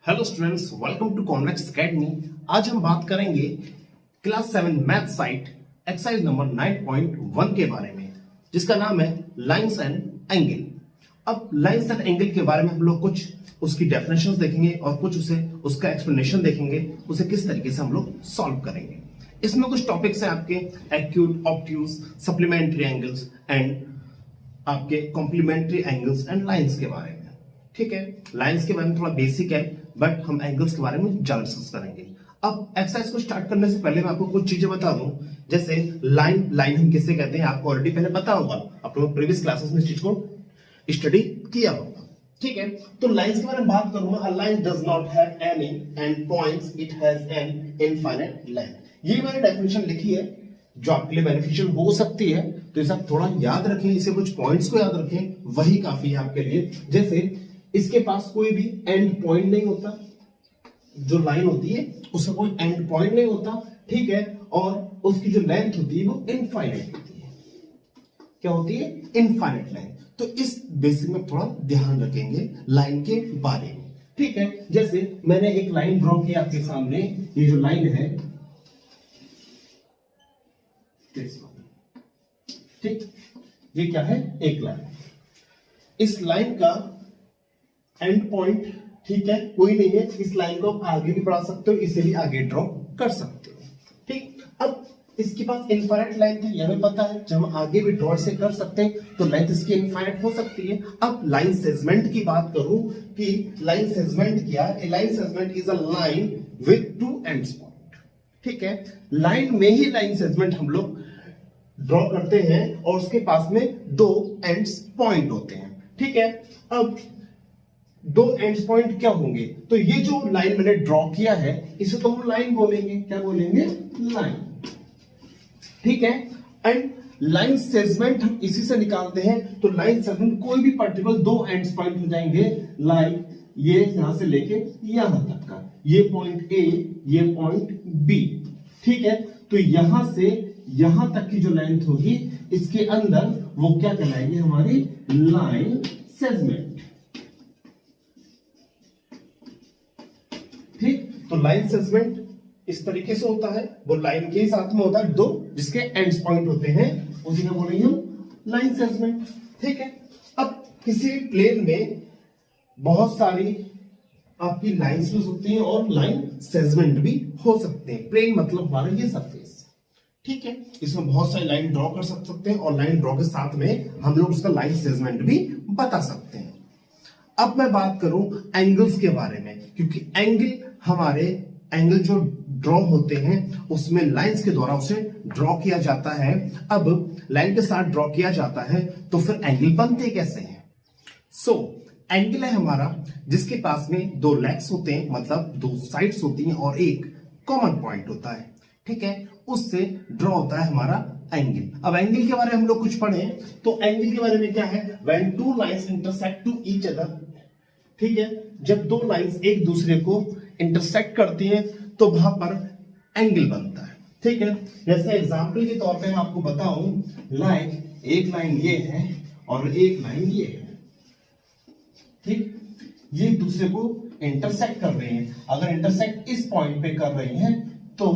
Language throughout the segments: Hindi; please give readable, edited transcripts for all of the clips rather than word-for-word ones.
Hello students, welcome to Convex Academy. आज हम बात करेंगे class 7 math site exercise number 9.1 के बारे में, जिसका नाम है लाइंस एंड एंगल। अब लाइंस एंड एंगल के बारे में हम लोग कुछ उसकी डेफिनेशंस देखेंगे और कुछ उसका एक्सप्लेनेशन देखेंगे, उसे किस तरीके से हम लोग सॉल्व करेंगे। इसमें कुछ टॉपिक्स हैं आपके acute, obtuse, supplementary angles and आपके कॉम्प्लीमेंट्री एंगल्स एंड लाइंस के बारे में। ठीक है, लाइंस के बारे में थोड़ा बेसिक है, बट हम एंगल्स के बारे में ज्यादा डिस्कस करेंगे। अब एक्सरसाइज को स्टार्ट करने से पहले मैं आपको कुछ चीजें बता दूं, जैसे लाइन हम किसे कहते हैं आपको ऑलरेडी पहले पता होगा, आप लोग प्रीवियस क्लासेस में इस चीज को स्टडी किया होगा। ठीक है, तो लाइंस के बारे में बात करूंगा। A line does not have any and points, it has an infinite length. ये मैंने डेफिनेशन लिखी है जो आपके लिए बेनिफिशियल हो सकती है, तो इसे आप थोड़ा याद रखें, इसे कुछ पॉइंट्स को याद रखें, वही काफी है आपके लिए। जैसे इसके पास कोई भी एंड पॉइंट नहीं होता, जो लाइन होती है उसका कोई एंड पॉइंट नहीं होता। ठीक है, और उसकी जो लेंथ होती है वो इनफाइनाइट होती है। क्या होती है? Infinite length. तो इस बेसिक में थोड़ा ध्यान रखेंगे लाइन के बारे में। ठीक है, जैसे मैंने एक लाइन ड्रॉ की आपके सामने, ये जो लाइन है, ठीक, ये क्या है? एक लाइन। इस लाइन का एंड पॉइंट, ठीक है, कोई नहीं है। इस लाइन को आप आगे भी बढ़ा सकते हो, इसे भी आगे ड्रॉ कर सकते हो। ठीक, अब इसके पास इनफाइनाइट लेंथ है, यह हमें पता है। जब हम आगे भी ड्रॉ से कर सकते हैं तो लेंथ इसकी इनफाइनाइट हो सकती है। अब लाइन सेगमेंट की बात करूं कि लाइन सेगमेंट क्या है? Line segment is a line with two ends point. ठीक है, लाइन में ही लाइन सेगमेंट हम लोग ड्रॉ करते हैं और उसके पास में दो एंड्स पॉइंट होते हैं। ठीक है, अब दो एंड्स पॉइंट क्या होंगे? तो ये जो लाइन मैंने ड्रॉ किया है इसे तो हम लाइन बोलेंगे। क्या बोलेंगे? लाइन। ठीक है, एंड लाइन सेगमेंट हम इसी से निकालते हैं। तो लाइन सेगमेंट कोई भी पर्टिकुलर दो एंड्स पॉइंट हो जाएंगे, लाइक ये यहां से लेके यहां तक का, ये पॉइंट ए, ये पॉइंट बी। ठीक है, तो यहां से यहां तक की जो लेंथ होगी इसके अंदर वो क्या कहलाएगी? हमारी लाइन सेगमेंट। ठीक, तो लाइन सेगमेंट इस तरीके से होता है, वो लाइन के साथ में होता है दो जिसके एंड्स पॉइंट होते हैं, उसी को बोलेंगे हम लाइन सेगमेंट। ठीक है, अब किसी प्लेन में बहुत सारी आपकी लाइंस भी होती हैं और लाइन सेगमेंट भी हो सकते हैं। प्लेन मतलब हमारा ये सरफेस। ठीक है, इसमें बहुत सारी लाइन ड्रॉ कर सकते हैं और लाइन ड्रॉ के साथ में हम लोग उसका लाइन सेगमेंट भी बता सकते हैं। अब मैं बात करूं एंगल्स के बारे में, क्योंकि एंगल जो ड्रॉ होते हैं उसमें लाइंस के द्वारा उसे ड्रॉ किया जाता है। अब लाइन के साथ ड्रॉ किया जाता है तो फिर एंगल बनते कैसे हैं? एंगल है हमारा जिसके पास में दो लेग्स होते हैं, मतलब दो साइड्स होती हैं और एक कॉमन पॉइंट होता है। ठीक है, उससे ड्रॉ होता है हमारा एंगल। अब एंगल के बारे में हम लोग कुछ पढ़े तो एंगल के बारे में क्या है? When two lines intersect to each other. ठीक है, जब दो लाइंस एक दूसरे को इंटरसेक्ट करती हैं तो वहां पर एंगल बनता है। ठीक है, जैसे एग्जांपल के तौर पे मैं आपको बताऊं, लाइक एक लाइन ये है और एक लाइन ये है। ठीक, ये एक दूसरे को इंटरसेक्ट कर रहे हैं। अगर इंटरसेक्ट इस पॉइंट पे कर रही हैं तो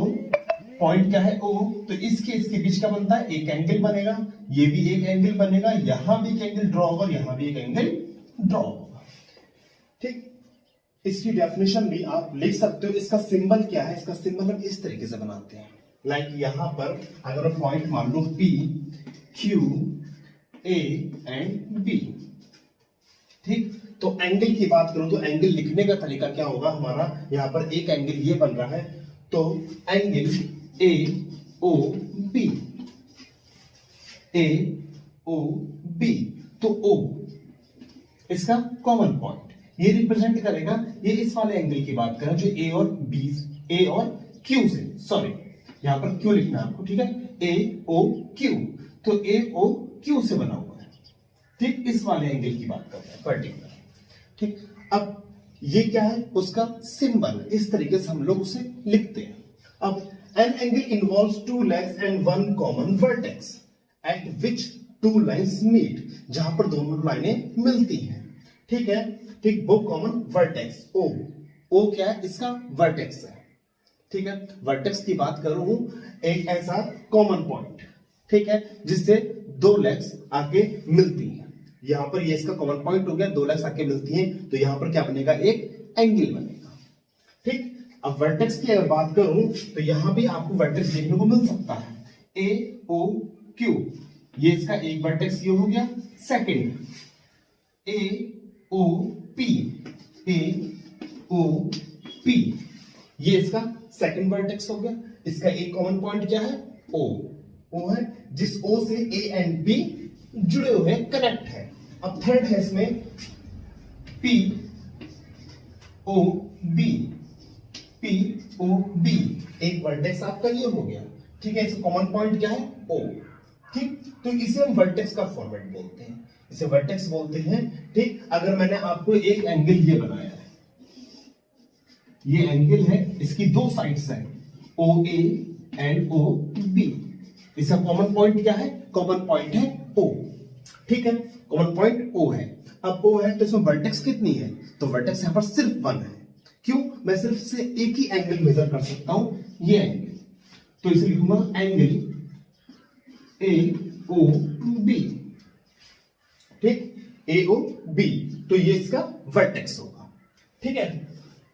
पॉइंट क्या है? O। तो इसके बीच का बनता है एक एंगल बनेगा, ये भी एक एंगल बनेगा, यहां भी एक एंगल ड्रॉ होगा, यहां भी एक एंगल ड्रॉ होगा। ठीक, इसकी डेफिनेशन भी आप लिख सकते हो। इसका सिंबल क्या है? इसका सिंबल हम इस तरीके से बनाते हैं, लाइक यहां पर अगर पॉइंट मान लो P, Q, A and B। ठीक, तो एंगल की बात करूं तो एंगल लिखने का तरीका क्या होगा हमारा? यहां पर एक एंगल ये बन रहा है, तो एंगल AOB, AOB। तो O इसका कॉमन पॉइंट, ये रिप्रेजेंट करेगा, ये इस वाले एंगल की बात करें जो A और Q से, सॉरी यहां पर Q लिखना है आपको। ठीक है, AOQ, तो AOQ से बना हुआ है। ठीक, इस वाले एंगल की बात करते हैं पर्टिकुलर। ठीक, अब ये क्या है? उसका सिंबल। इस तरीके से हम लोग उसे लिखते हैं। अब an angle involves two legs and one common vertex at which two lines meet, जहां पर दोनों लाइनें मिलती हैं। ठीक है, ठीक, वो कॉमन वर्टेक्स O ओ क्या है, इसका वर्टेक्स है, ठीक है। वर्टेक्स की बात कर रहा हूं, एक ऐसा कॉमन पॉइंट, ठीक है, जिससे दो लेग्स आके मिलती हैं। यहां पर ये इसका कॉमन पॉइंट हो गया, दो लेग्स आके मिलती हैं, तो यहां पर क्या बनेगा, एक एंगल बनेगा, ठीक। अब वर्टेक्स की अगर बात करूं तो यहां भी आपको वर्टेक्स देखने को मिल सकता है, ए ओ क्यू, ये इसका एक वर्टेक्स ये हो गया। Second A O P, A O P, ये इसका सेकंड वर्टेक्स हो गया। इसका एक कॉमन पॉइंट क्या है, ओ, ओ है, जिस ओ से ए एंड बी जुड़े हुए कनेक्ट है। अब थर्ड है इसमें P O B, P O B, एक वर्टेक्स आपका ये हो गया, ठीक है। इसका कॉमन पॉइंट क्या है, ओ, ठीक। तो इसे हम वर्टेक्स का फॉर्मेट बोलते हैं, इसे वर्टेक्स बोलते हैं, ठीक। अगर मैंने आपको एक एंगल ये बनाया है, ये एंगल है, इसकी दो साइड्स हैं, ओ ए एंड ओ बी, इसका कॉमन पॉइंट क्या है, कॉमन पॉइंट है ओ, ठीक है, कॉमन पॉइंट ओ है। अब ओ है तो इसमें वर्टेक्स कितनी है, तो वर्टेक्स यहां पर सिर्फ वन है। क्यों, मैं सिर्फ से एक ही एंगल मेजर कर सकता हूं, ये एंगल, तो इसे लिखूंगा एंगल ए ओ बी, ठीक, ए ओ बी, तो ये इसका वर्टेक्स होगा, ठीक है।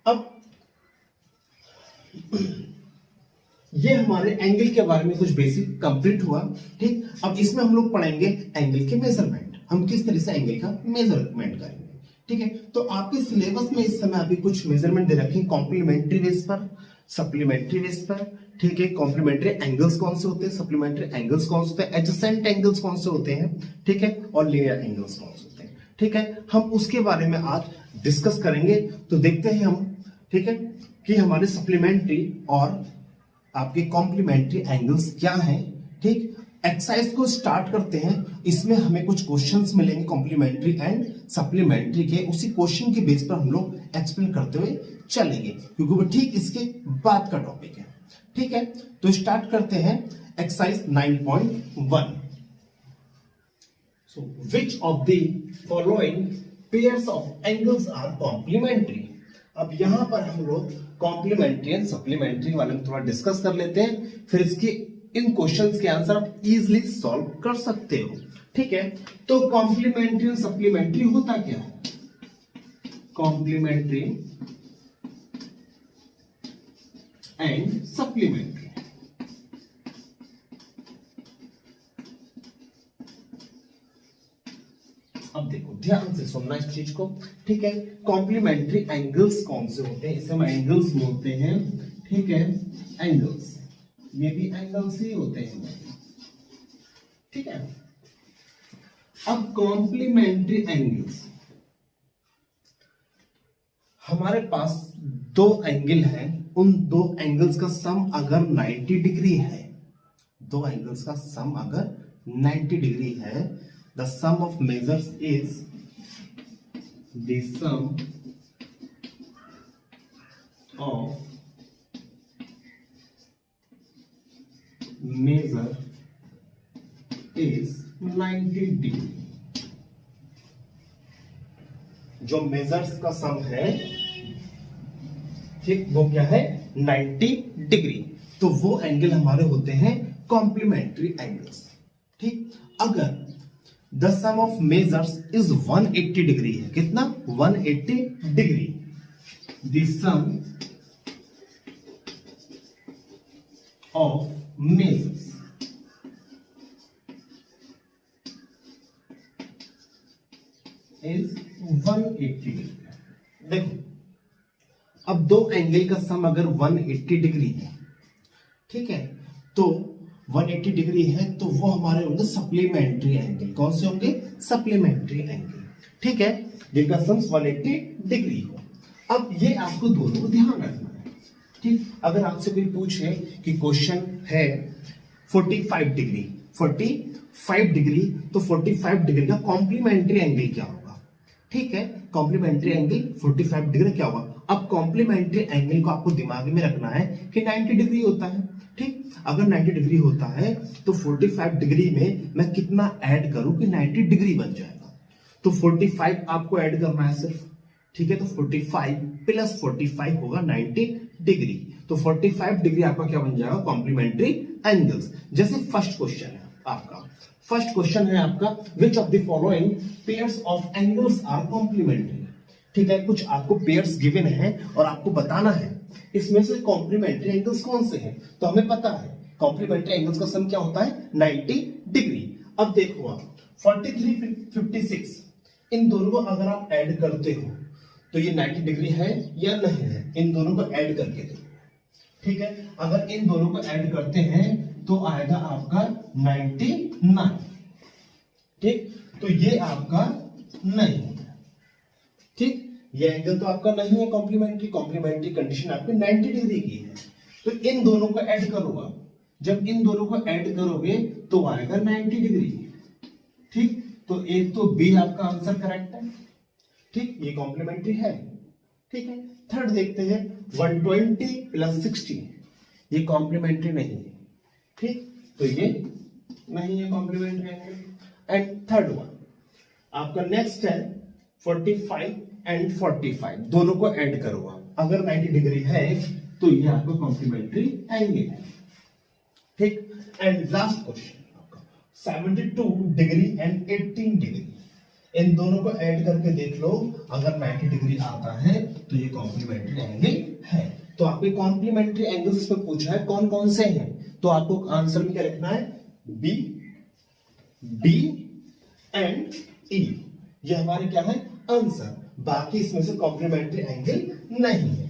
अब ये हमारे एंगल के बारे में कुछ बेसिक कंप्लीट हुआ, ठीक। अब इसमें हम लोग पढ़ेंगे एंगल के मेजरमेंट, हम किस तरह से एंगल का मेजरमेंट करेंगे, ठीक है। तो आपके सिलेबस में इस समय अभी कुछ मेजरमेंट दे रखे हैं, कॉम्प्लीमेंट्री बेस पर, सप्लीमेंट्री बेस पर, ठीक है। कॉम्प्लीमेंट्री एंगल्स कौन से होते हैं, सप्लीमेंट्री एंगल्स कौन से होते हैं, एडजेसेंट एंगल्स कौन से होते हैं, ठीक है, और लीनियर एंगल्स कौन से होते हैं, ठीक है। हम उसके बारे में आज डिस्कस करेंगे। तो देखते हैं हम, ठीक है, कि हमारे सप्लीमेंट्री और आपके कॉम्प्लीमेंट्री एंगल्स क्या हैं, ठीक। एक्सरसाइज को स्टार्ट करते हैं। इसमें हमें कुछ क्वेश्चंस मिलेंगे कॉम्प्लीमेंट्री एंड सप्लीमेंट्री के, उसी क्वेश्चन के बेस पर हम लोग एक्सप्लेन करते हुए चलेंगे, क्योंकि वो ठीक इसके बाद का टॉपिक है, ठीक है। तो स्टार्ट करते हैं exercise 9.1। So which of the following pairs of angles are complementary. अब यहां पर हम लोग कॉम्प्लीमेंट्री एंड सप्लीमेंट्री वाले में थोड़ा डिस्कस कर लेते हैं, फिर इसके इन क्वेश्चंस के आंसर आप इजीली सॉल्व कर सकते हो, ठीक है। तो कॉम्प्लीमेंट्री एंड सप्लीमेंट्री होता क्या है, कॉम्प्लीमेंट्री एंड सप्लीमेंट्री, अब देखो ध्यान से सुनना इस चीज को, ठीक है। कॉम्प्लीमेंट्री एंगल्स कौन से होते हैं, इसे हम एंगल्स बोलते हैं, ठीक है, एंगल्स, ये भी एंगल्स ही होते हैं, ठीक है। अब कॉम्प्लीमेंट्री एंगल्स, हमारे पास दो एंगल हैं, उन दो एंगल्स का सम अगर 90 डिग्री है, दो एंगल्स का सम अगर 90 डिग्री है, the sum of measures is the sum of measure is 90 degree. जो मेजर्स का सम है, ठीक, वो क्या है, 90 डिग्री, तो वो एंगल हमारे होते हैं कॉम्प्लीमेंट्री एंगल्स, ठीक। अगर the sum of measures is 180 degree है, कितना, 180 degree, the sum of measures is 180 degree. देखो अब दो एंगल का सम अगर 180 डिग्री है, ठीक है, तो 180 डिग्री है, तो वो हमारे होंगे सप्लीमेंट्री एंगल। कौन से होंगे, सप्लीमेंट्री एंगल, ठीक है, जिनका सम 180 डिग्री हो। अब ये आपको दोनों को ध्यान रखना है, ठीक। अगर आपसे कोई पूछे कि क्वेश्चन है 45 डिग्री, 45 डिग्री, तो 45 डिग्री का कॉम्प्लीमेंट्री एंगल क्या होगा, ठीक है, कॉम्प्लीमेंट्री एंगल 45 डिग्री क्या होगा। अब कॉम्प्लीमेंट्री एंगल को आपको दिमाग में रखना है कि 90 डिग्री होता है, ठीक। अगर 90 डिग्री होता है तो 45 डिग्री में मैं कितना ऐड करूं कि 90 डिग्री बन जाएगा, तो 45 आपको ऐड करना है सिर्फ, ठीक है। तो 45 प्लस 45 होगा 90 डिग्री। तो 45 डिग्री आपका क्या बन जाएगा, कॉम्प्लीमेंट्री एंगल्स। जैसे फर्स्ट क्वेश्चन है आपका, फर्स्ट क्वेश्चन है आपका which of the following pairs of angles are complementary. ठीक है, कुछ आपको पेयर्स गिवन है और आपको बताना है इसमें से कॉम्प्लीमेंट्री एंगल्स कौन से हैं। तो हमें पता है कॉम्प्लीमेंट्री एंगल्स का सम क्या होता है, 90 डिग्री। अब देखो आप 43 56 इन दोनों को अगर आप ऐड करते हो तो ये 90 डिग्री है या नहीं है, इन दोनों को ऐड करके देखो। ठीक है, अगर इन दोनों को ऐड करते हैं तो आएगा आपका 99। ठीक, तो ये आपका नहीं है। ठीक, ये एंगल तो आपका नहीं है कॉम्प्लीमेंट्री, कॉम्प्लीमेंट्री कंडीशन आपकी 90 डिग्री की है। तो इन दोनों को ऐड करूंगा, जब इन दोनों को ऐड करोगे तो आएगा 90 डिग्री। ठीक, तो एक तो बी आपका आंसर करेक्ट है। ठीक, ये कॉम्प्लीमेंट्री है। ठीक है, थर्ड देखते हैं 120 प्लस 60, ये कॉम्प्लीमेंट्री नहीं है। ठीक, तो ये नहीं है complementary angle. And third one आपका नेक्स्ट है 45 एंड 45, दोनों को ऐड करो आप, अगर 90 डिग्री है तो ये आपका कॉम्प्लीमेंट्री एंगल है। ठीक, एंड लास्ट क्वेश्चन आपका 72 डिग्री एंड 18 डिग्री, इन दोनों को ऐड करके देख लो, अगर 90 डिग्री आता है तो ये कॉम्प्लीमेंट्री एंगल है। तो आपके कॉम्प्लीमेंट्री एंगल्स इसमें पूछा है कौन कौन से हैं, तो आपको आंसर में क्या लिखना है, बी, डी एंड ई, ये हमारे क्या है आंसर। बाकी इसमें से कॉम्प्लीमेंट्री एंगल नहीं है,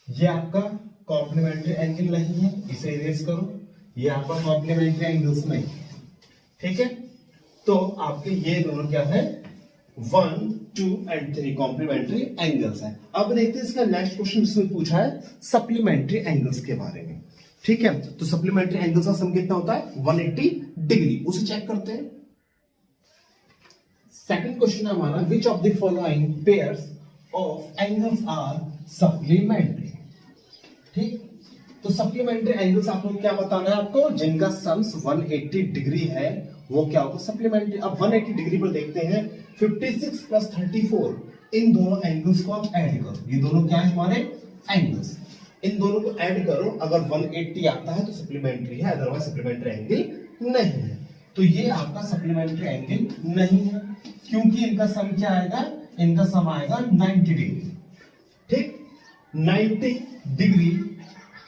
ये आपका कॉम्प्लीमेंट्री एंगल नहीं है, इसे इरेज करो, ये आपका कॉम्प्लीमेंट्री एंगल्स नहीं। ठीक है, तो आपके ये दोनों क्या है 1 2 एंड 3 कॉम्प्लीमेंट्री एंगल्स है। अब देखते हैं इसका नेक्स्ट क्वेश्चन, इसमें पूछा है सप्लीमेंट्री एंगल्स के बारे में। ठीक है, तो सप्लीमेंट्री एंगल्स का सम कितना होता है 180 डिग्री, उसे चेक करते हैं। सेकंड क्वेश्चन हमारा which of the following pairs of angles are supplementary. ठीक, तो सप्लीमेंट्री एंगल्स आपको क्या बताना है, आपको जिनका सम्स 180 डिग्री है वो क्या होगा सप्लीमेंट्री। अब 180 डिग्री पर देखते हैं 56 प्लस 34, इन दोनों एंगल्स को आप ऐड करो, ये दोनों क्या है हमारे एंगल्स, इन दोनों को ऐड करो, अगर 180 आता है तो सप्लीमेंट्री है, अदरवाइज सप्लीमेंट्री एंगल नहीं है। तो ये आपका सप्लीमेंट्री एंगल नहीं है, क्योंकि इनका सम क्या आएगा, इनका सम आएगा 90 डिग्री। ठीक, 90 डिग्री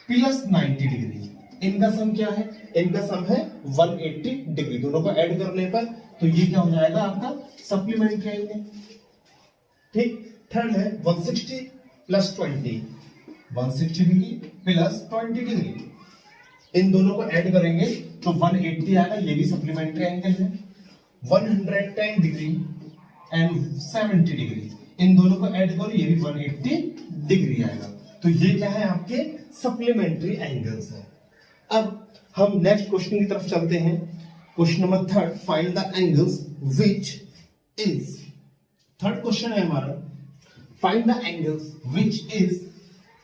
प्लस 90 डिग्री, इनका सम क्या है, इनका सम है 180 डिग्री, दोनों को ऐड करने पर तो ये क्या हो जाएगा आपका सप्लीमेंट्री एंगल। ठीक, थर्ड है 160 प्लस 20, 160 डिग्री प्लस 20 डिग्री, इन दोनों को ऐड करेंगे तो 180 आएगा, ये भी सप्लीमेंट्री एंगल है। 110 डिग्री एंड 70 डिग्री, इन दोनों को ऐड करो, ये भी 180 डिग्री आएगा। तो ये क्या है आपके सप्लीमेंट्री एंगल्स है। अब हम नेक्स्ट क्वेश्चन की तरफ चलते हैं। Question number third, find the angles which is, third question है हमारा, find the angles which is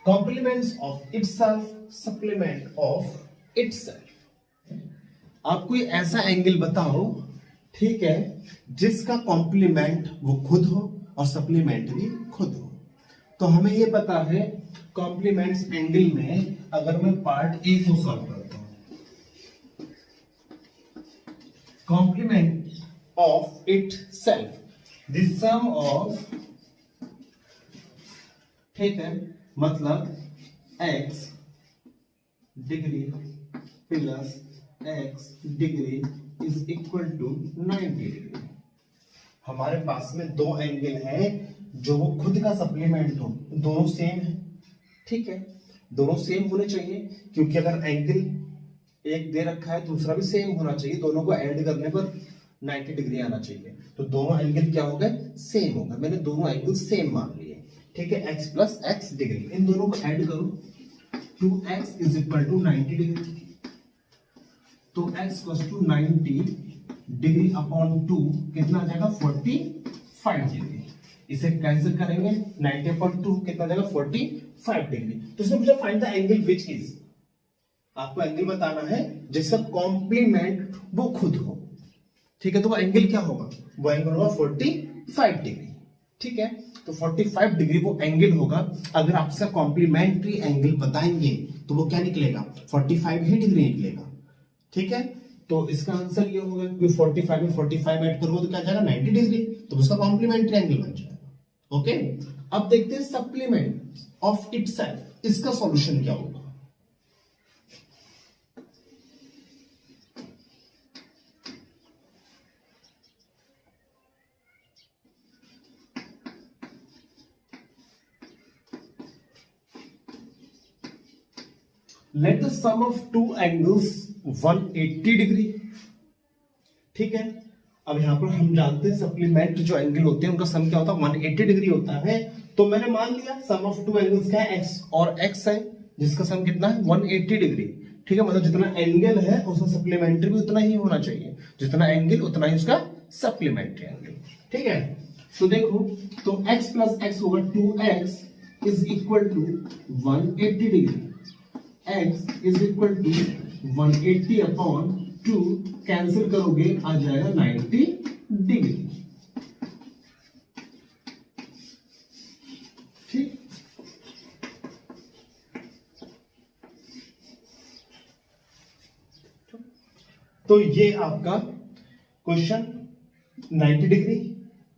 complements of itself, supplement of itself. आप कोई ऐसा एंगल बताओ, ठीक है, जिसका कॉम्प्लीमेंट वो खुद हो और सप्लीमेंट भी खुद हो। तो हमें ये पता है कॉम्प्लीमेंट्स एंगल में अगर मैं पार्ट ए को सॉल्व करता हूं, complement of it self, the sum of, ठीक है, मतलब x degree plus x degree is equal to 90 degree. हमारे पास में दो एंगल हैं जो वो खुद का सप्लीमेंट हो, दोनों सेम है। ठीक है, दोनों सेम होने चाहिए, क्योंकि अगर एंगल एक दे रखा है दूसरा भी सेम होना चाहिए, दोनों को ऐड करने पर 90 डिग्री आना चाहिए। तो दोनों एंगल क्या हो गए, सेम हो गए, मैंने दोनों एंगल सेम मान लिए। ठीक है, x प्लस x डिग्री, इन दोनों को ऐड करो, 2x is equal to 90 degree, तो x plus two 90 degree upon 2 कितना आ जाएगा 45 डिग्री। इसे कैंसिल करेंगे, 90 अपॉन 2 कितना आ जाएगा 45 डिग्री। तो इसमें मुझे find the angle which is, आपको एंगल बताना है जिसका कॉम्प्लीमेंट वो खुद हो। ठीक है, तो वो एंगल क्या होगा, वो एंगल होगा 45 डिग्री। ठीक है। तो 45 डिग्री वो एंगल होगा। अगर आप इसका कॉम्प्लीमेंट्री एंगल बताएंगे तो वो क्या निकलेगा, 45 ही डिग्री निकलेगा। ठीक है, तो इसका आंसर ये होगा कि 45 में 45 ऐड करोगे तो क्या जाएगा 90 डिग्री, तो उसका कॉम्प्लीमेंट्री एंगल बन जाएगा। ओके, अब देखते हैं सप्लीमेंट ऑफ इटसेल्फ, इसका सॉल्यूशन क्या होगा। Let the sum of two angles 180 degree. ठीक है, अब यहां पर हम जानते हैं सप्लीमेंट जो एंगल होते हैं उनका सम क्या होता है, 180 डिग्री होता है। तो मैंने मान लिया सम ऑफ टू एंगल्स क्या है, x और x है, जिसका सम कितना है 180 डिग्री। ठीक है, मतलब जितना एंगल है उसका सप्लीमेंट्री भी उतना ही होना चाहिए, जितना एंगल उतना ही उसका सप्लीमेंट्री एंगल। ठीक है, तो देखो, तो x प्लस x होगा 2x is equal to 180 degree. x is equal to 180 upon 2, cancel करोगे आ जाएगा 90 डिग्री। ठीक, तो ये आपका क्वेश्चन 90 डिग्री,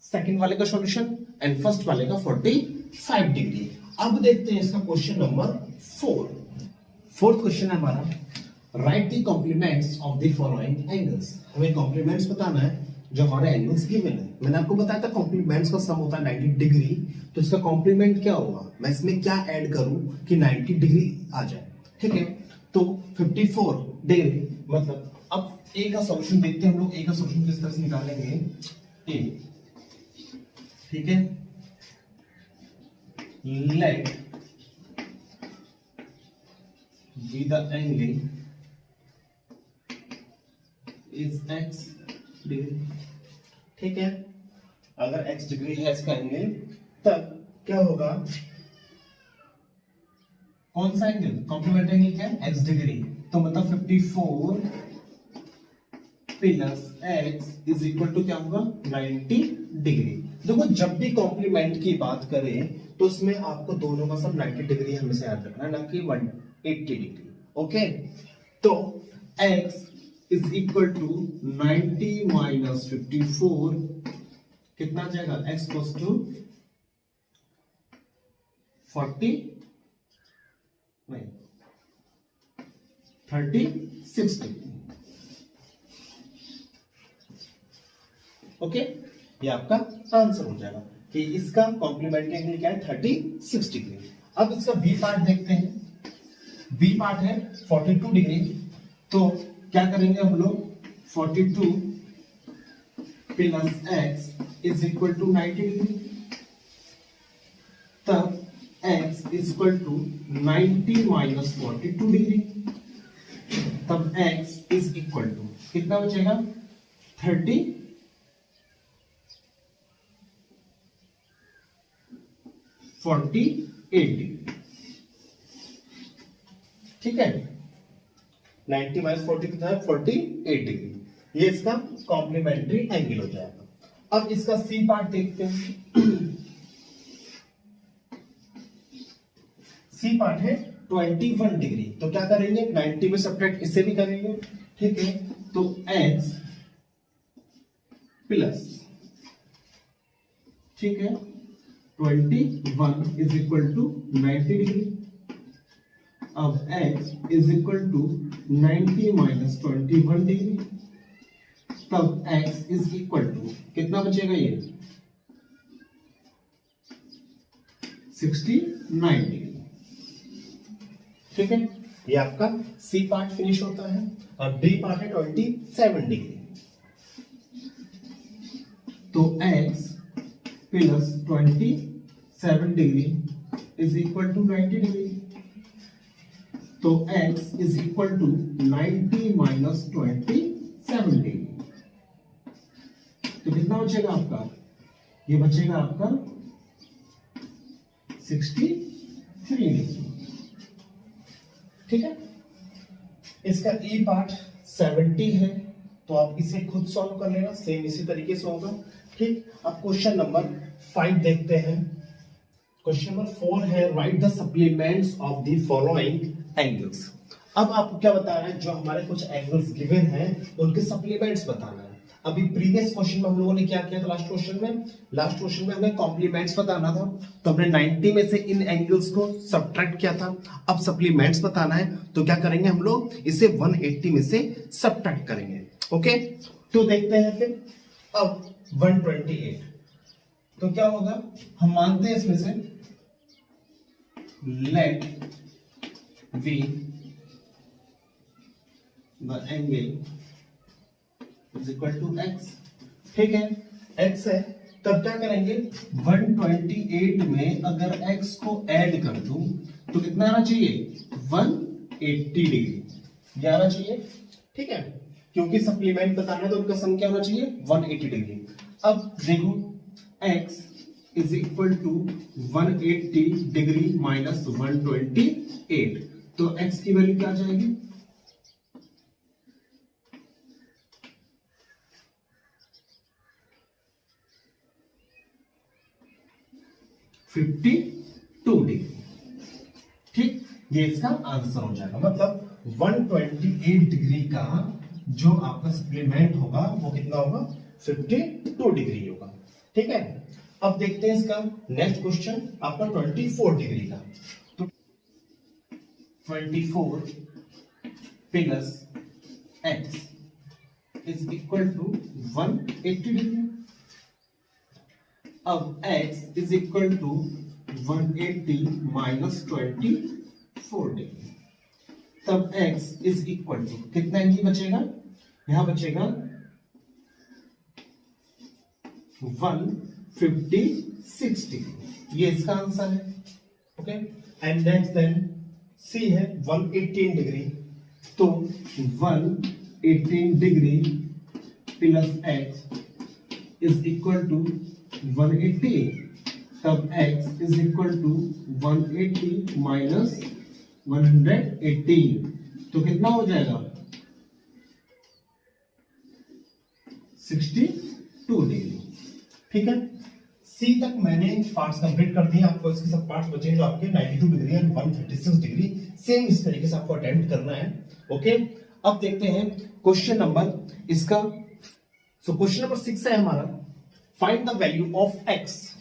सेकंड वाले का सॉल्यूशन एंड फर्स्ट वाले का 45 डिग्री। अब देखते हैं इसका क्वेश्चन नंबर 4। फोर्थ क्वेश्चन है हमारा, write the complements of the following angles. हमें कॉम्प्लीमेंट्स बताना है जो हमारे एंगल्स गिवन है। मैंने आपको बताया था कॉम्प्लीमेंट्स का सम होता है 90 डिग्री, तो इसका कॉम्प्लीमेंट क्या होगा, मैं इसमें क्या ऐड करूं कि 90 डिग्री आ जाए। ठीक है, तो 54 डिग्री, मतलब अब ए का सॉल्यूशन देखते हैं हम लोग। ए का सॉल्यूशन किस तरह से निकालेंगे, ए, ठीक है, let be the angle is x degree. ठीक है, अगर x डिग्री है इसका एंगल, तब क्या होगा, कौन सा एंगल, कॉम्प्लीमेंट एंगल क्या है, x डिग्री। तो मतलब 54 plus x is equal to क्या होगा 90 डिग्री। देखो, जब भी कॉम्प्लीमेंट की बात करें तो उसमें आपको दोनों का सब 90 डिग्री हमेशा याद रखना है, ना कि 180 डिग्री। ओके, तो x is equal to 90 minus 54, कितना आ जाएगा, x इक्वल टू 40 नहीं 36 डिग्री। ओके, ये आपका आंसर हो जाएगा कि इसका कॉम्प्लीमेंट्री एंगल क्या है 36 डिग्री। अब इसका बी पार्ट देखते हैं। बी पार्ट है 42 डिग्री, तो क्या करेंगे हम लोग, 42 plus x is equal to 90 degree, तब x is equal to 90 minus 42 degree, तब x इज इक्वल टू कितना बचेगा 38 डिग्री। ठीक है, 90 माइनस 40 कितना है 48 डिग्री। ये इसका कॉम्प्लीमेंट्री एंगल हो जाएगा। अब इसका सी पार्ट देखते हैं। सी पार्ट है 21 डिग्री, तो क्या करेंगे 90 में सब्ट्रैक्ट इसे भी करेंगे। ठीक है, तो x प्लस, ठीक है, 21 इज इक्वल टू 90 डिग्री। अब x is equal to 90 minus 21 degree, तब x इज इक्वल टू कितना बचेगा, ये 69 डिग्री। ठीक है, ये आपका सी पार्ट फिनिश होता है। और डी पार्ट है 27 डिग्री, तो x plus 27 degree is equal to 90 degree, तो x is equal to 90 minus 27 degree. तो कितना बचेगा आपका, ये बचेगा आपका 63 डिग्री। ठीक है, इसका ई पार्ट 70 है, तो आप इसे खुद सॉल्व कर लेना, सेम इसी तरीके से होगा। ठीक, अब क्वेश्चन नंबर 5 देखते हैं। क्वेश्चन नंबर 4 है right the supplements of the following angles. अब आपको क्या बताना है, जो हमारे कुछ एंगल्स गिवन हैं उनके सप्लीमेंट्स बताना है। अभी प्रीवियस क्वेश्चन में हम लोगों ने क्या किया था, लास्ट क्वेश्चन में हमें कॉम्प्लीमेंट्स बताना था, तो हमने 90 में से इन एंगल्स को सब्ट्रैक्ट किया था। अब सप्लीमेंट्स बताना है तो क्या करेंगे हम लोग, इसे 180 में से सब्ट्रैक्ट करेंगे। ओके, तो देखते हैं फिर। अब 128 तो क्या होगा, हम मानते हैं इसमें से let we the angle is equal to x। ठीक है, x है, तब क्या करेंगे 128 में अगर x को ऐड कर दूं तो कितना आना चाहिए, 180 डिग्री ये आना चाहिए। ठीक है, क्योंकि सप्लीमेंट बताना है तो उनका सम क्या होना चाहिए, 180 डिग्री। अब देखो x is equal to 180 degree minus 128, तो x की वैल्यू क्या आ जाएगी, 52 डिग्री। ठीक, ये इसका आंसर हो जाएगा। मतलब 128 डिग्री का जो आपका सप्लीमेंट होगा वो कितना होगा, 52 डिग्री होगा। ठीक है, अब देखते हैं इसका नेक्स्ट क्वेश्चन आपका 24 डिग्री का। तो 24 plus x is equal to 180 degree. अब x is equal to 180 minus 24 degree, तब x इज इक्वल टू कितना एंगल बचेगा, यहां बचेगा 156 डिग्री। ये इसका आंसर है। Okay, and next then c है 118 डिग्री, तो 118 degree plus x is equal to 180, तब x is equal to 180 minus 118, तो कितना हो जाएगा 62 डिग्री। ठीक है, सी तक मैंने पार्ट्स कंप्लीट कर दिए, आपको इसके सब पार्ट्स बचे जो आपके 92 डिग्री एंड 136 डिग्री, सेम इस तरीके से आपको अटेम्प्ट करना है। ओके, अब देखते हैं क्वेश्चन नंबर इसका। सो क्वेश्चन नंबर 6 है हमारा, find the value of x।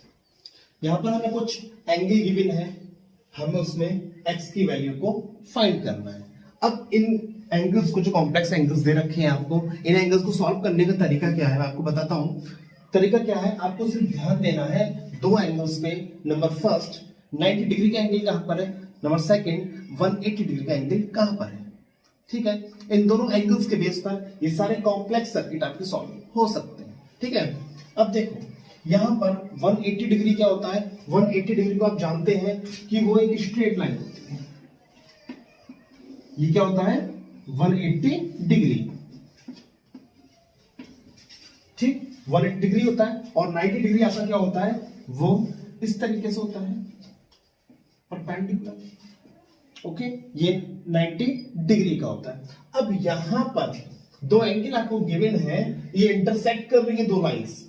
यहां पर हमें कुछ एंगल गिवन है, हमें उसमें x की वैल्यू को फाइंड करना है। अब इन एंगल्स को, जो कॉम्प्लेक्स एंगल्स दे रखे हैं आपको, इन एंगल्स को सॉल्व करने का तरीका क्या है मैं आपको बताता हूं। तरीका क्या है, आपको सिर्फ ध्यान देना है दो एंगल्स पे। नंबर फर्स्ट 90 डिग्री का एंगल कहां पर है, नंबर सेकंड 180 डिग्री का एंगल कहां पर है। ठीक है, इन दोनों एंगल्स के बेस पर ये सारे कॉम्प्लेक्स सर्किट आपके सॉल्व हो सकते हैं। ठीक है, अब देखो यहां पर 180 डिग्री क्या होता है, 180 डिग्री को आप जानते हैं कि वो एक स्ट्रेट लाइन होती है। ये क्या होता है 180 डिग्री। ठीक, 180 डिग्री होता है, और 90 डिग्री आपका क्या होता है, वो इस तरीके से होता है परपेंडिकुलर। ओके, ये 90 डिग्री का होता है। अब यहां पर दो एंगल आपको गिवन है, ये इंटरसेक्ट कर रही है दो लाइंस।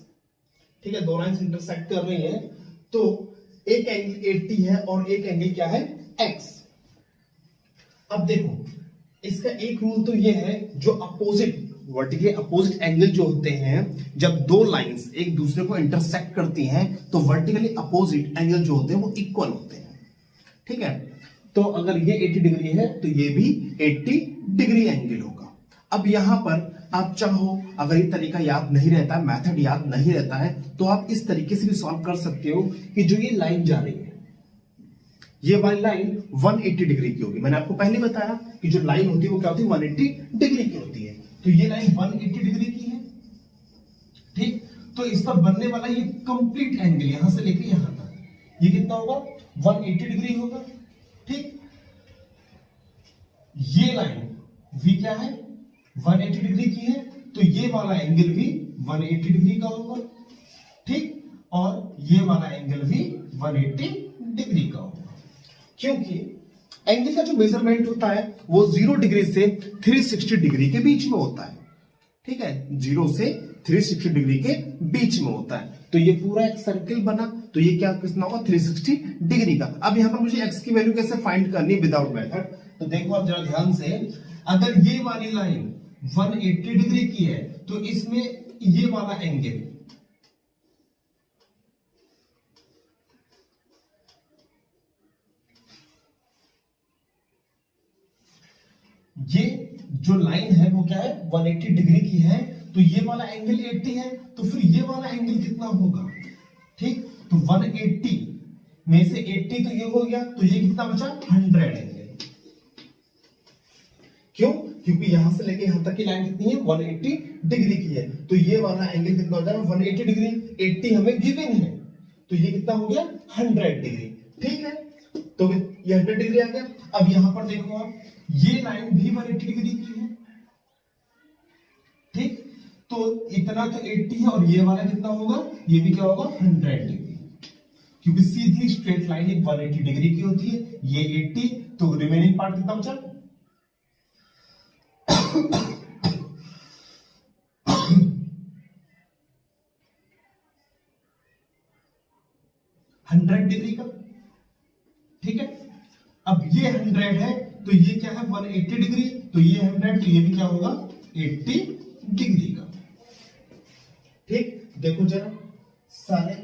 ठीक है, दो लाइंस इंटरसेक्ट कर रही हैं, तो एक एंगल 80 है और एक एंगल क्या है x। अब देखो इसका एक रूल तो ये है, जो अपोजिट वर्टिकली अपोजिट एंगल जो होते हैं, जब दो लाइंस एक दूसरे को इंटरसेक्ट करती हैं तो वर्टिकली अपोजिट एंगल जो होते हैं वो इक्वल होते हैं। ठीक है, तो अगर ये 80 डिग्री है तो ये भी 80 डिग्री एंगल होगा। अब यहां पर आप चाहो, अगर ये तरीका याद नहीं रहता, मेथड याद नहीं रहता है, तो आप इस तरीके से भी सॉल्व कर सकते हो कि जो ये लाइन जा रही है, ये वाली लाइन 180 डिग्री की होगी। मैंने आपको पहले बताया कि जो लाइन होती है वो क्या होती है 180 डिग्री की होती है, तो ये लाइन 180 डिग्री की है। ठीक, तो इस पर बनने वाला ये कंप्लीट एंगल यहां से लेकर यहां तक ये कितना होगा 180 डिग्री होगा। ठीक, ये लाइन भी क्या है 180 डिग्री की है, तो ये वाला एंगल भी 180 डिग्री का होगा। ठीक, और ये वाला एंगल भी 180 डिग्री का होगा, क्योंकि एंगल का जो मेजरमेंट होता है वो 0 डिग्री से 360 डिग्री के बीच में होता है। ठीक है, 0 से 360 डिग्री के बीच में होता है, तो तो ये पूरा एक सर्किल बना, तो ये क्या कितना होगा 360 डिग्री का। अब यहाँ पर मुझे x की वैल्यू कैसे फाइंड करनी विदाउट मेथड, तो देखो आप जरा ध्यान से, अगर ये वाली लाइन 180 डिग्री की है तो इसमें ये वाला एंगल ये जो लाइन है वो क्या है 180 डिग्री की है, तो ये वाला एंगल 80 है, तो फिर ये वाला एंगल कितना होगा, ठीक, तो 180 में से 80 तो ये हो गया, तो ये कितना बचा 100 एंगल। क्यों, क्योंकि यहां से लेके यहां तक की लाइन कितनी है 180 डिग्री की है, तो ये वाला एंगल कितना हो जाएगा 180 डिग्री, 80 हमें गिवन है, तो ये कितना हो गया 100 डिग्री, ठीक है, तो ये 100 डिग्री आ गया। अब यहां पर देखो आप, ये लाइन भी 180 डिग्री की है, ठीक, तो इतना तो 80 है, और ये वाला कितना होगा, ये भी क्या होगा 100 डिग्री, क्योंकि सीधी स्ट्रेट लाइन 180 डिग्री की होती है, ये 80, तो रिमेनिंग पार्ट कितना बचा 100 डिग्री का, ठीक है। अब ये 100 है, तो ये क्या है 180 डिग्री, तो ये 100, तो ये भी क्या होगा 80 डिग्री का, ठीक। देखो जरा सारे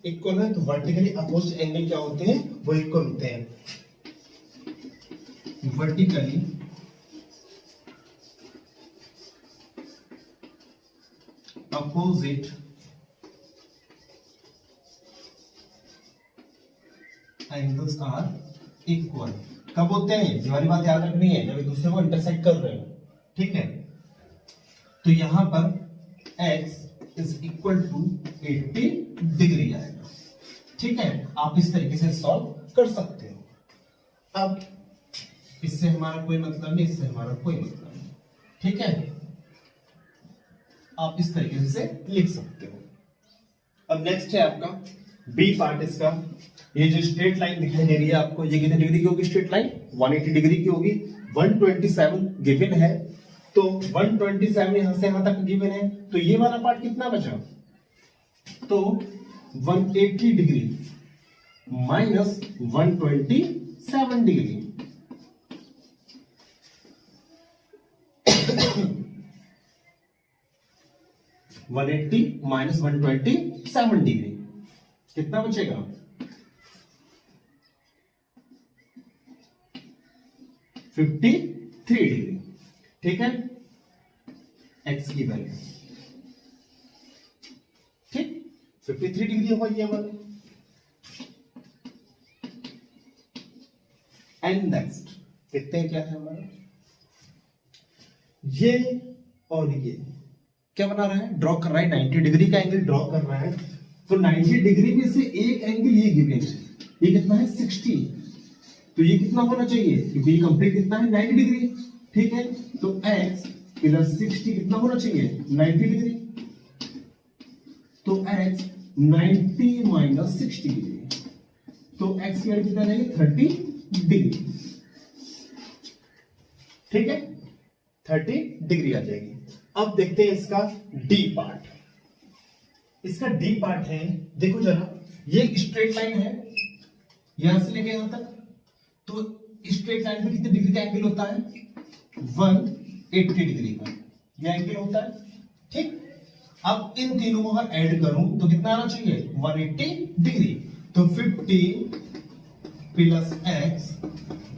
इक्वल है, तो वर्टिकली अपोजिट एंगल क्या होते हैं, वो इक्वल होते हैं। Vertically opposite angles are equal कब होते हैं, ये वाली बात याद रखनी है, जब एक दूसरे को इंटरसेक्ट कर रहे हो, ठीक है। तो यहां पर x is equal to 80 degree आएगा, ठीक है। आप इस तरीके से सॉल्व कर सकते हो। अब इससे हमारा कोई मतलब नहीं, इससे हमारा कोई मतलब नहीं, ठीक है, आप इस तरीके से लिख सकते हो। अब नेक्स्ट है आपका बी पार्ट इसका, ये जो स्ट्रेट लाइन दिखाई दे रही है आपको, ये कितने डिग्री की होगी स्ट्रेट लाइन 180 डिग्री की होगी, 127 गिवन है, तो 127 यहां से यहां तक गिवन है, तो ये वाला पार्ट कितना बचा, तो 180 degree minus 127 degree, minus 127 degree कितना बचेगा 53 डिग्री, ठीक है, एक्स की वैल्यू, ठीक, 53 डिग्री होगा ये वाला। एंड नेक्स्ट देखते हैं क्या है हमारा, ये और ये क्या बना रहा है, ड्रॉ कर रहा है 90 डिग्री का एंगल ड्रॉ कर रहा है, तो 90 डिग्री में से एक एंगल ये गिवन है, ये कितना है 60, तो ये कितना होना चाहिए, क्योंकि ये कंप्लीट कितना है 90 डिग्री, ठीक है, तो x प्लस 60 कितना होना चाहिए 90 डिग्री, तो x 90 माइनस 60 डिग्री, तो x की वैल्यू कितना जाएगी 30 डिग्री, ठीक है, 30 डिग्री आ जाएगी। अब देखते हैं इसका डी पार्ट, इसका डी पार्ट है, देखो जरा, ये एक स्ट्रेट लाइन है यहां से लेके यहां तक, तो स्ट्रेट लाइन में कितने डिग्री का एंगल होता है 180 डिग्री का ये एंगल होता है, ठीक। अब इन तीनों को अगर ऐड करूं तो कितना आना चाहिए 180 डिग्री, तो 50 प्लस x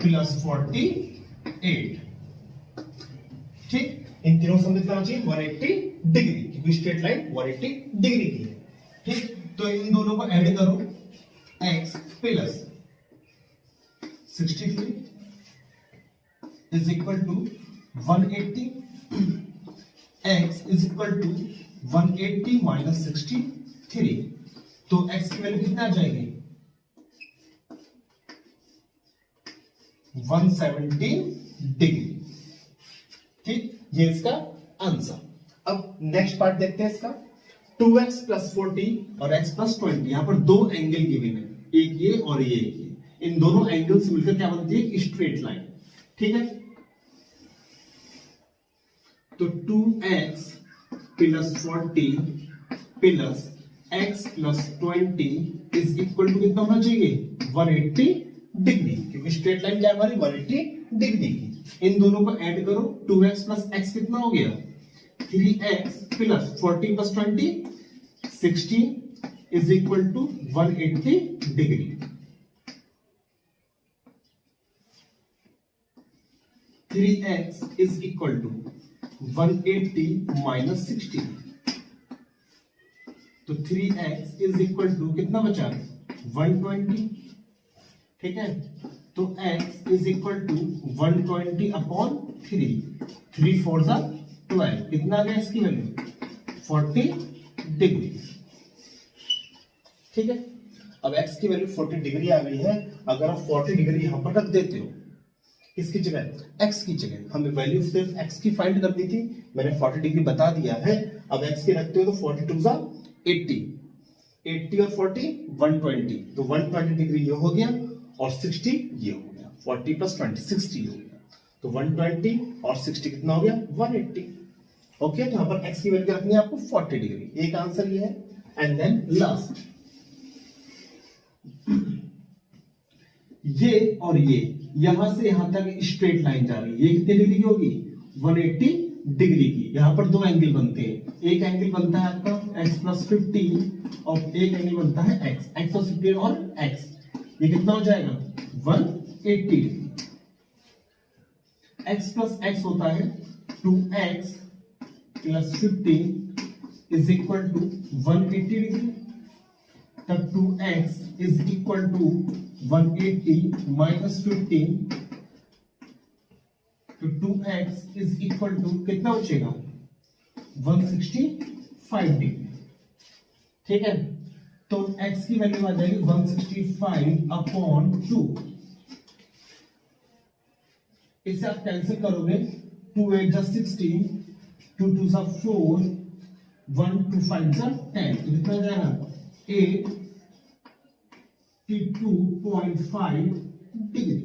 प्लस 48, ठीक, इन तीनों से कितना आना चाहिए 180 डिग्री, क्योंकि स्ट्रेट लाइन 180 डिग्री की है, ठीक। तो इन दोनों को ऐड करो, x plus 63 is equal to 180, x is equal to 180 minus 63, तो x की वैल्यू कितना आ जाएगी 170 डिग्री, ठीक, ये इसका आंसर। अब नेक्स्ट पार्ट देखते हैं इसका, 2x प्लस 40 और x प्लस 20, यहां पर दो एंगल गिवन है, एक ये और ये एक ये, इन दोनों एंगल से मिलकर क्या बनती है स्ट्रेट लाइन, ठीक है। तो 2x plus 40 plus x plus 20 is equal to कितना होना चाहिए 180 डिग्री, क्योंकि स्ट्रेट लाइन क्या है हमारी 180 डिग्री की। इन दोनों को ऐड करो, 2x प्लस x कितना हो गया 3x plus 40 plus 20 60 is equal to 180 degree. 3x is equal to 180 minus 60, तो 3x इज इक्वल टू कितना बचा 120, ठीक है। तो x is equal to 120 upon 3 4 जा 12, कितना आ गया इसकी वैल्यू 40 डिग्री, ठीक है। अब x की वैल्यू 40 डिग्री आ गई है। अगर आप 40 डिग्री यहां पर रख देते हो, किसकी जगह x की जगह, हमें वैल्यू सिर्फ x की फाइंड करनी थी, मैंने 40 डिग्री बता दिया है। अब x की रखते हो तो 42 जा 80 और 40 120, तो 120 डिग्री ये हो गया और 60 ये हो गया, 40 प्लस 20 60 हो गया, तो 120 और 60 कितना हो गया 180। ओके, तो यहां पर x की वैल्यू रखनी है आपको 40 डिग्री, एक आंसर ये है। एंड देन लास्ट, ये और ये यहां से यहां तक स्ट्रेट लाइन जा रही है, ये कितने डिग्री की होगी 180 डिग्री की। यहां पर दो एंगल बनते हैं, एक एंगल बनता है आपका x प्लस 50 और एक एंगल बनता है x प्लस 50 और x, ये कितना हो जाएगा 180 डिग्री। x प्लस x होता है 2x plus 50 is equal to 180 degree, तब 2x is equal to 180 minus 15, तो 2x इज इक्वल टू कितना बचेगा 165 डिग्री, ठीक है। तो x की वैल्यू आ जाएगी 165 अपॉन 2, इसे आप कैंसिल करोगे, 2 8 जा 16, 2 2 जा 4, 1 2 5 जा 10, कितना जाएगा 82.5 डिग्री,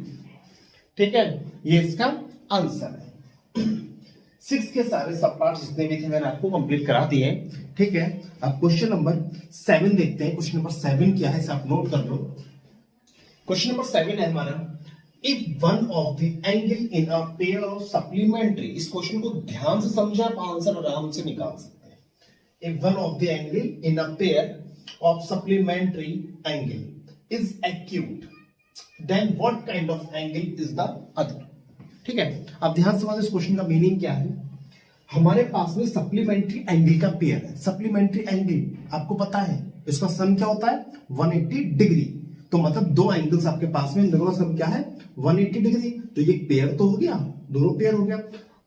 ठीक है। ये इसका आंसर है। 6 के सारे सब पार्ट्स जितने भी थे मैंने आपको कंप्लीट करा दिए, ठीक है। अब क्वेश्चन नंबर 7 देखते हैं। क्वेश्चन नंबर 7 क्या है इसे आप नोट कर लो। क्वेश्चन नंबर 7 है हमारा, if one of the angle in a pair of supplementary, इस क्वेश्चन को ध्यान से समझे आप आंसर आराम से निकाल सकते हैं। If one of the angle in a pair of supplementary angle is acute, then what kind of angle is the other, ठीक है। अब ध्यान से समझो इस क्वेश्चन का मीनिंग क्या है। हमारे पास में सप्लीमेंट्री एंगल का पेयर है। सप्लीमेंट्री एंगल आपको पता है इसका सम क्या होता है 180 डिग्री, तो मतलब दो एंगल्स आपके पास में, दोनों सम क्या है 180 डिग्री, तो ये पेयर तो हो गया, दोनों पेयर हो गया।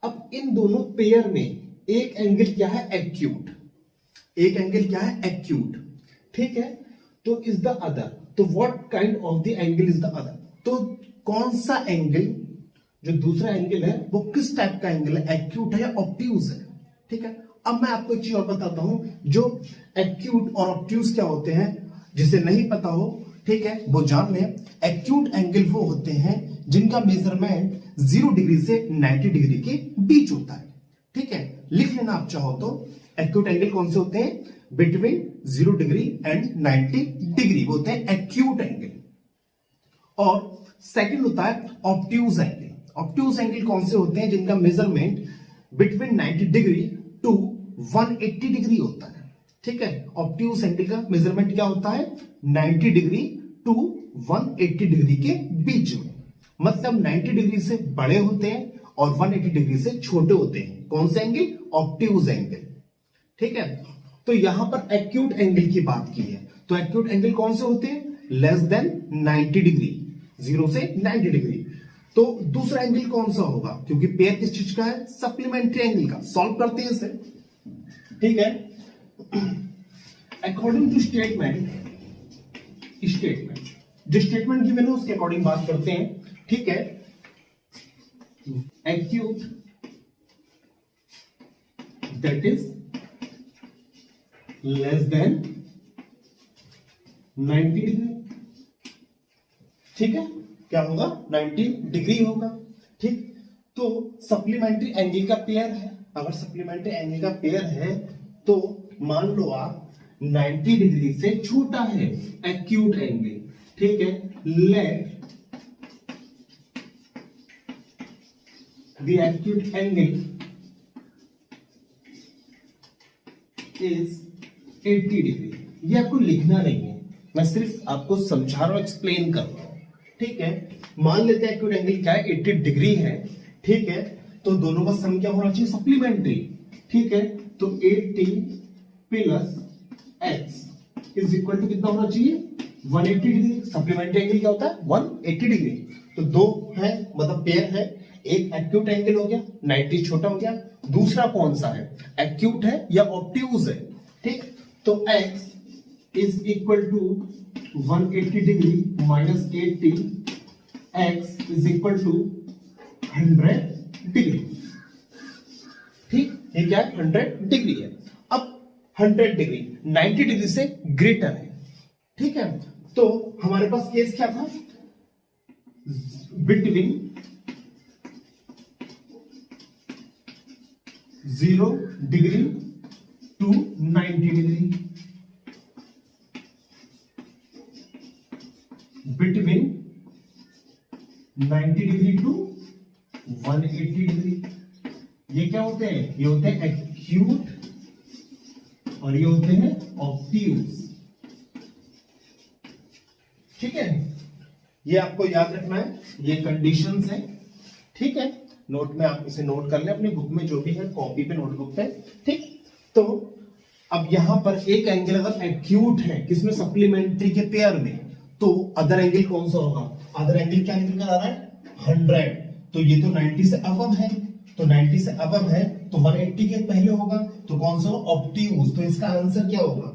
अब इन दोनों पेयर में एक एंगल क्या है एक्यूट, एक एंगल क्या है एक्यूट, ठीक है। तो इज द अदर, तो what kind of the angle is the other, तो कौन सा एंगल जो दूसरा एंगल है वो किस टाइप का एंगल है, एक्यूट है या ऑब्ट्यूज है, ठीक है। अब मैं आपको एक चीज और बताता हूं, जो एक्यूट और ऑब्ट्यूज क्या होते हैं, जिसे नहीं पता हो, ठीक है, वो जान लें। एक्यूट एंगल वो होते हैं जिनका मेजरमेंट 0 डिग्री से 90 डिग्री के बीच होता है, ठीक है। लिख लेना आप चाहो तो, एक्यूट एंगल कौन से होते हैं, बिटवीन 0 डिग्री एंड 90 डिग्री होते हैं एक्यूट एंगल। और सेकंड होता है ऑब्ट्यूज एंगल। ऑब्ट्यूज एंगल कौन से होते हैं, जिनका measurement between 90 degree to 180 degree होता है, ठीक है। ऑब्ट्यूज एंगल का मेजरमेंट क्या होता है 90 डिग्री टू 180 डिग्री के बीच में, मतलब 90 डिग्री से बड़े होते हैं और 180 डिग्री से छोटे होते हैं। कौन से एंगल, ऑब्ट्यूज एंगल, ठीक है। तो यहां पर एक्यूट एंगल की बात की है, तो एक्यूट एंगल कौन से होते हैं, लेस देन 90 डिग्री, 0 से 90 डिग्री। तो दूसरा एंगल कौन सा होगा, क्योंकि पेयर किस चीज का है, सप्लीमेंट्री एंगल का। सॉल्व करते हैं इसे, ठीक है। अकॉर्डिंग टू स्टेटमेंट जो स्टेटमेंट गिवन है उसके अकॉर्डिंग बात करते हैं, ठीक है। Acute that is less than 90 degree, ठीक है। क्या होगा 90 डिग्री होगा, ठीक। तो सप्लीमेंट्री एंगल का पेयर है, अगर सप्लीमेंट्री एंगल का पेयर है तो मान लो आप 90 डिग्री से छोटा है, एक्यूट एंगल, ठीक है। Let the acute angle is 80 degree. ये आपको लिखना नहीं है, मैं सिर्फ आपको समझा रहा हूं, एक्सप्लेन कर रहा हूं, ठीक है। मान लेते हैं एक्यूट एंगल क्या है, 80 डिग्री है, ठीक है। तो दोनों का सम क्या होना चाहिए, सप्लीमेंट्री, ठीक है। तो 80 plus x is equal to कितना होना चाहिए, 180 डिग्री। सप्लीमेंट्री एंगल क्या होता है, 180 डिग्री। तो दो है, मतलब पेयर है, एक एक्यूट एंगल हो गया, 90 छोटा हो गया, दूसरा कौन सा है, एक्यूट है या ऑब्ट्यूज है, ठीक। तो x is equal to 180 degree minus 80, x is equal to 100 degree, ठीक। ये क्या है, 100 डिग्री है। अब 100 डिग्री 90 डिग्री से ग्रेटर है, ठीक है। तो हमारे पास केस क्या था, between 0 degree to 90 degree, between 90 degree to 180 degree. ये क्या होते हैं, ये होते हैं एक्यूट और ये होते हैं ऑब्ट्यूज, ठीक है। ये आपको याद रखना है, ये कंडीशंस है, ठीक है। नोट में आप इसे नोट कर लें अपनी बुक में, जो भी है कॉपी पे, नोटबुक पे, ठीक। तो अब यहां पर एक एंगल अगर एक्यूट है, किसमें, सप्लीमेंट्री के पेयर में, तो अदर एंगल कौन सा होगा, अदर एंगल क्या निकल कर आ रहा है, 100। तो ये तो 90 से अबव है, तो 90 से अबव है तो 180 के पहले होगा, तो कौन सा, ऑब्ट्यूज। तो इसका आंसर क्या होगा,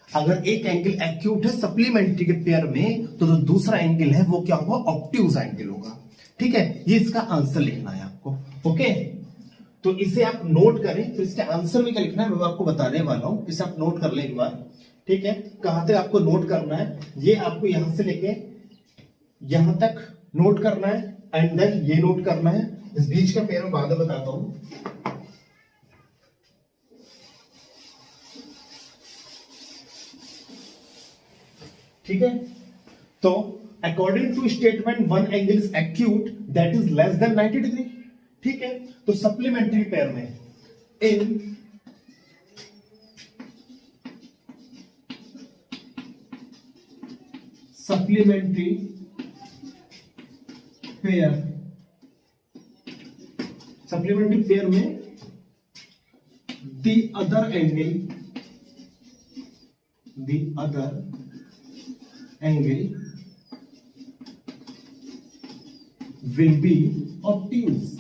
अगर एक एंगल एक्यूट है सप्लीमेंट्री के पेयर में, तो जो दूसरा एंगल है वो क्या होगा, ऑब्ट्यूज एंगल होगा, ठीक है। ये इसका आंसर लिखना है आपको, ओके। तो इसे आप नोट करें, फिर इसका आंसर भी क्या लिखना है मैं आपको बताने वाला हूं, इसे आप नोट कर लें एक बार, ठीक है। कहां तक आपको नोट करना है, ये आपको यहां से लेके यहां तक नोट करना है, एंड देन ये नोट करना है। इस बीच का पेयर मैं बाद में बताता हूं, ठीक है। तो according to statement one angle is acute that is less than 90 degree, ठीक है। तो सप्लीमेंट्री पेयर में in supplementary pair, supplementary pair में the other angle will be obtuse.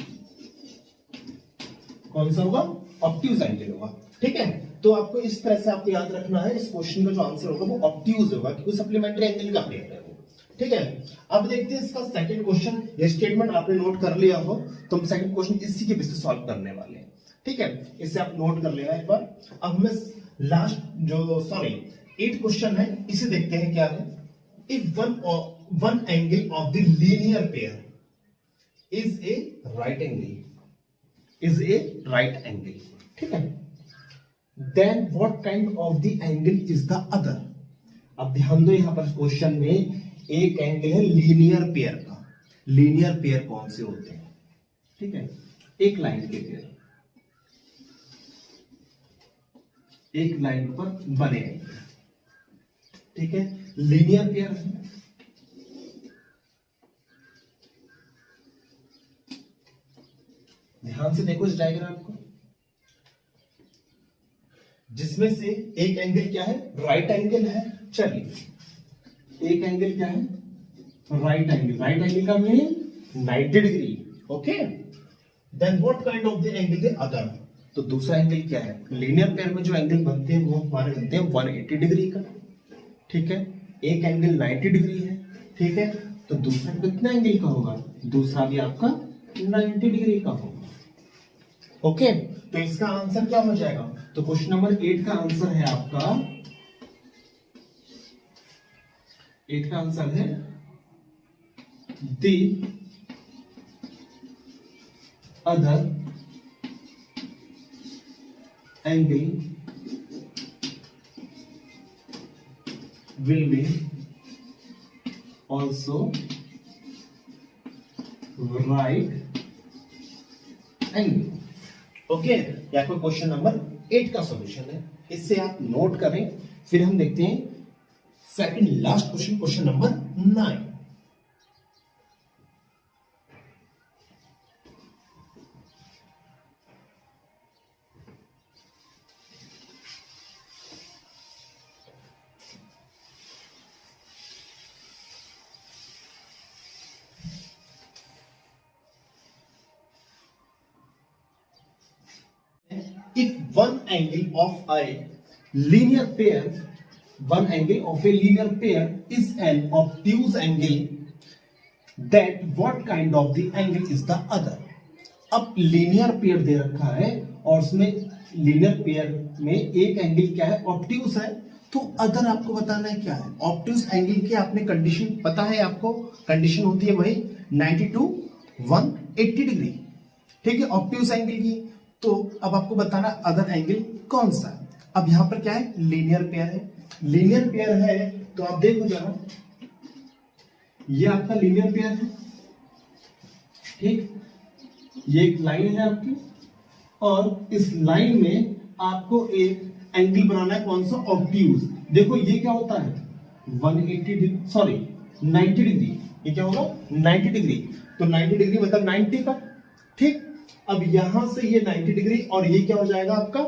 कौन सा होगा, ऑब्ट्यूज एंगल होगा, ठीक है। तो आपको इस तरह से आपको याद रखना है, इस क्वेश्चन का जो आंसर होगा वो ऑब्ट्यूज होगा, क्योंकि सप्लीमेंट्री एंगल का पेयर है वो, ठीक है। अब देखते हैं इसका सेकंड क्वेश्चन। ये स्टेटमेंट आपने नोट कर लिया हो, तो हम सेकंड क्वेश्चन इसी के बेस पे सॉल्व करने वाले हैं, ठीक है। इसे आप नोट कर लेना एक बार। अब हमें लास्ट जो 8 क्वेश्चन है, इसे देखते हैं क्या है। If one angle of the linear pair is a right angle, ठीक है, then what kind of the angle is the other. अब ध्यान दो, यहां पर क्वेश्चन में एक एंगल है लीनियर पेयर का। लीनियर पेयर कौन से होते हैं, ठीक है, एक लाइन के पेयर, एक लाइन पर बने, ठीक है, लीनियर पेयर है। ध्यान से देखो इस डायग्राम को, जिसमें से एक एंगल क्या है, राइट एंगल है। चलिए, एक एंगल क्या है, राइट एंगल। राइट एंगल का meaning 90 degree, okay. Then what kind of the angle the other. तो दूसरा एंगल क्या है, लीनियर पेयर में जो एंगल बनते हैं वो हमारे बनते हैं 180 डिग्री का, ठीक है। एक एंगल 90 डिग्री है, ठीक है। तो दूसरा कितना एंगल का होगा, दूसरा भी आपका 90 डिग्री का होगा, ओके। तो इसका आंसर क्या हो जाएगा, तो क्वेश्चन नंबर 8 का आंसर है आपका, 8 का आंसर है the other angle will be also right angle. Okay, ये आपका क्वेश्चन नंबर 8 का सॉल्यूशन है, इससे आप नोट करें। फिर हम देखते हैं second last question, question number 9। If one angle of a linear pair is an obtuse angle, that what kind of the angle is the other? अब लीनियर पेयर दे रखा है और उसमें लीनियर पेयर में एक एंगल क्या है, ऑब्ट्यूज है, तो अदर आपको बताना है क्या है। ऑब्ट्यूज एंगल की आपने कंडीशन पता है, आपको कंडीशन होती है वही 90 to 180 डिग्री, ठीक है, ऑब्ट्यूज एंगल की। तो अब आपको बताना अदर एंगल कौन सा है। अब यहां पर क्या है, लीनियर पेयर है, लीनियर पेयर है तो आप देखो जरा, ये आपका लीनियर पेयर है, ठीक, ये एक लाइन है आपकी, और इस लाइन में आपको एक एंगल बनाना है, कौन सा, ऑब्ट्यूज। देखो ये क्या होता है 90 डिग्री, ये क्या होगा 90 डिग्री, तो 90 डिग्री मतलब 90 का, ठीक। अब यहां से ये 90 डिग्री और ये क्या हो जाएगा आपका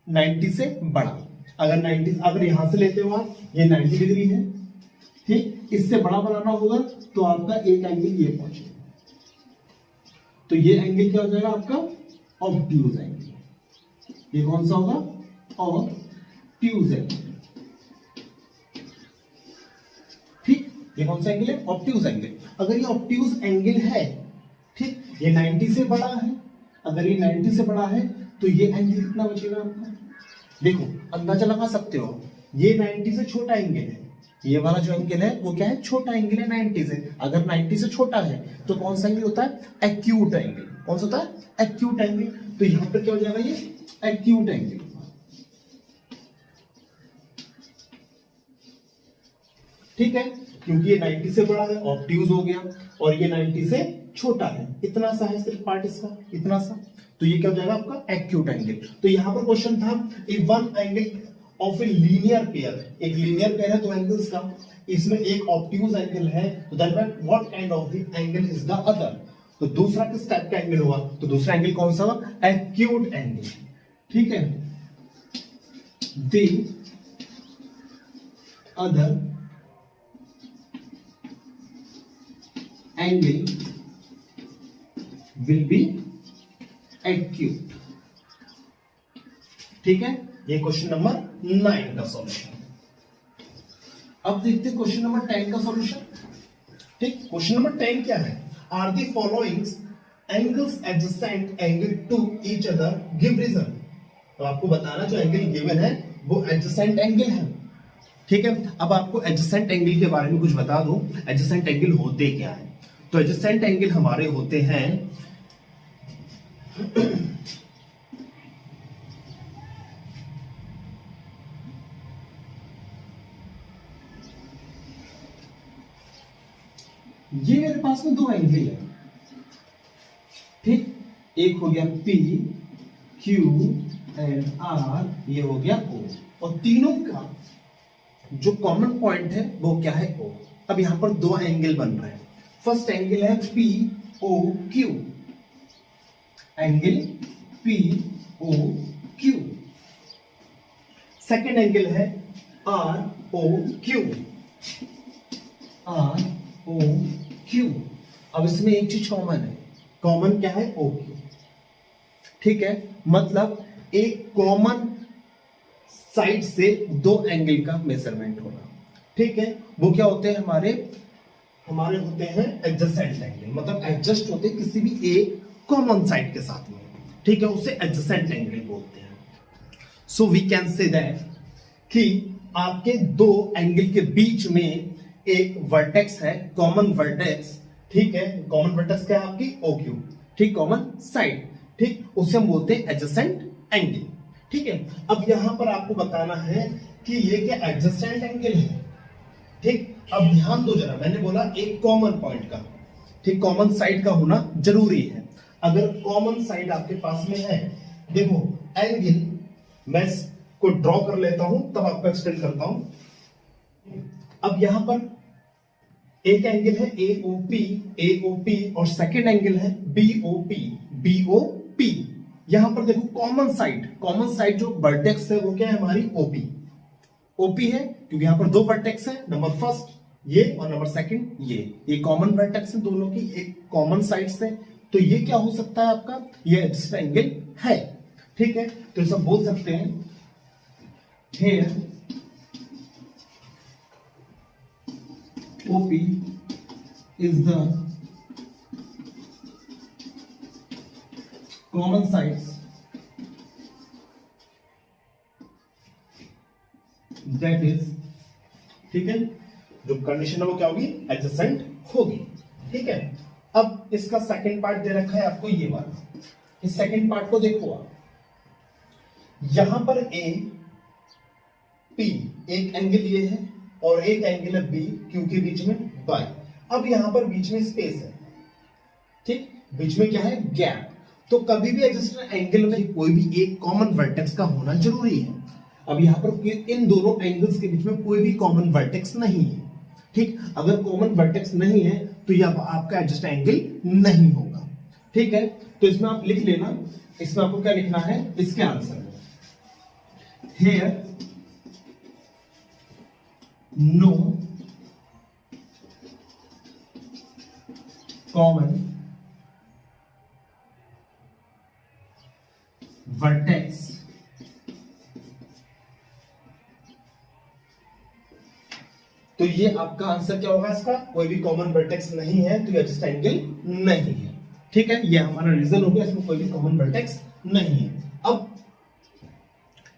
90 से बड़ा। अगर यहां से लेते हो आप, ये 90 डिग्री है, ठीक, इससे बड़ा बनाना होगा तो आपका एक एंगल ये पहुंचेगा, तो ये एंगल क्या हो जाएगा आपका ऑब्ट्यूज एंगल। ये कौन सा होगा, ऑब्ट्यूज एंगल, ठीक, ये कौन सा एंगल है, ऑब्ट्यूज एंगल। अगर ये ऑब्ट्यूज एंगल है, ठीक, ये 90 से बड़ा है, अगर ये 90 से बड़ा है तो ये एंगल कितना बचेगा आपका, देखो अंदाजा लगा सकते हो, ये 90 से छोटा एंगल है, ये वाला जो एंगल है वो क्या है, छोटा एंगल है 90 से। अगर 90 से छोटा है तो कौन सा एंगल होता है, एक्यूट एंगल। कौन सा होता है, एक्यूट एंगल। तो यहां पर क्या हो जाएगा, ये एक्यूट एंगल, ठीक है, क्योंकि ये 90 से बड़ा है, ऑब्ट्यूज हो गया, और ये 90 से छोटा है, इतना सा है सिर्फ पार्ट इसका, इतना सा, तो ये क्या हो जाएगा आपका एक्यूट एंगल। तो यहां पर क्वेश्चन था, if one angle of a linear pair, एक लीनियर पेयर है दो एंगल्स का, इसमें एक ऑब्ट्यूज एंगल है, तो that means what kind of the angle is the other. तो दूसरा किस टाइप का एंगल होगा, तो दूसरा एंगल कौन सा होगा, एक्यूट एंगल, ठीक है। The other angle will B acute, ठीक है। ये क्वेश्चन नंबर 9 का सॉल्यूशन। अब देखते हैं क्वेश्चन नंबर 10 का सॉल्यूशन, ठीक। क्वेश्चन नंबर 10 क्या है, are the following angles adjacent angle to each other, give reason. तो आपको बताना जो एंगल गिवन है वो एडजेसेंट एंगल है, ठीक है। अब आपको एडजेसेंट एंगल के बारे में कुछ बता दो, एडजेसेंट एंगल होते क्या है। तो एडजेसेंट एंगल हमारे होते हैं ये मेरे पास में दो एंगल है, ठीक, एक हो गया P, Q एंड R, ये हो गया O, और तीनों का जो कॉमन पॉइंट है वो क्या है, O। अब यहां पर दो एंगल बन रहे हैं, फर्स्ट एंगल है POQ, angle POQ, second angle है ROQ, ROQ। अब इसमें एक चीज कॉमन है, कॉमन क्या है, OQ, ठीक है। मतलब एक कॉमन साइड से दो एंगल का मेजरमेंट होना, ठीक है। वो क्या होते हैं, हमारे होते हैं एडजेसेंट एंगल, मतलब एडजस्ट होते हैं किसी भी एक कॉमन साइड के साथ में, ठीक है, उसे एडजेसेंट एंगल बोलते हैं। So we can say that कि आपके दो एंगल के बीच में एक वर्टेक्स है, कॉमन वर्टेक्स, ठीक है। कॉमन वर्टेक्स क्या है आपकी, OQ, ठीक, कॉमन साइड, ठीक, उसे हम बोलते हैं एडजेसेंट एंगल, ठीक है। अब यहां पर आपको बताना है कि ये क्या एडजेसेंट एंगल है। ठीक, अब ध्यान दो जरा, मैंने बोला एक कॉमन पॉइंट का, ठीक, कॉमन साइड का होना जरूरी है। अगर कॉमन साइड आपके पास में है, देखो एंगल मैं इसको ड्रॉ कर लेता हूं तब आपको एक्सटेंड करता हूं। अब यहां पर एक एंगल है AOP और सेकंड एंगल है BOP। यहां पर देखो कॉमन साइड जो वर्टेक्स है वो क्या है हमारी OP है, क्योंकि यहां पर दो वर्टेक्स है, नंबर फर्स्ट ये और नंबर सेकंड ये कॉमन वर्टेक्स है दोनों की, एक कॉमन साइड से, तो ये क्या हो सकता है आपका, ये एडजसेंट एंगल है। ठीक है, तो ऐसा बोल सकते हैं here OP is the common sides that is, ठीक है, जो कंडीशन है वो क्या होगी, एडजेसेंट होगी। ठीक है, अब इसका सेकंड पार्ट दे रखा है आपको ये वाला, इस सेकंड पार्ट को देखो आप, यहां पर AP एक एंगल ये है और एक एंगल है BQ के बीच में Y। अब यहां पर बीच में स्पेस है, ठीक, बीच में क्या है, गैप। तो कभी भी एडजेसेंट एंगल में कोई भी एक कॉमन वर्टेक्स का होना जरूरी है। अब यहां पर इन दोनों एंगल्स के बीच में कोई भी कॉमन वर्टेक्स नहीं है। ठीक, अगर कॉमन वर्टेक्स नहीं है तो यह आपका एडजेसेंट एंगल नहीं होगा। ठीक है, तो इसमें आप लिख लेना, इसमें आपको क्या लिखना है इसके आंसर में, हियर no common vertex तो ये आपका आंसर क्या होगा इसका, कोई भी कॉमन वर्टेक्स नहीं है तो ये एडजेसेंट एंगल नहीं है। ठीक है, ये हमारा रीजन हो गया, इसमें कोई भी कॉमन वर्टेक्स नहीं है। अब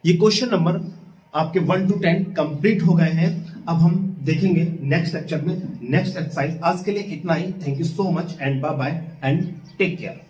ये क्वेश्चन नंबर आपके 1 to 10 कंप्लीट हो गए हैं। अब हम देखेंगे नेक्स्ट लेक्चर में नेक्स्ट एक्सरसाइज। आज के लिए इतना ही। Thank you so much and bye bye and take care.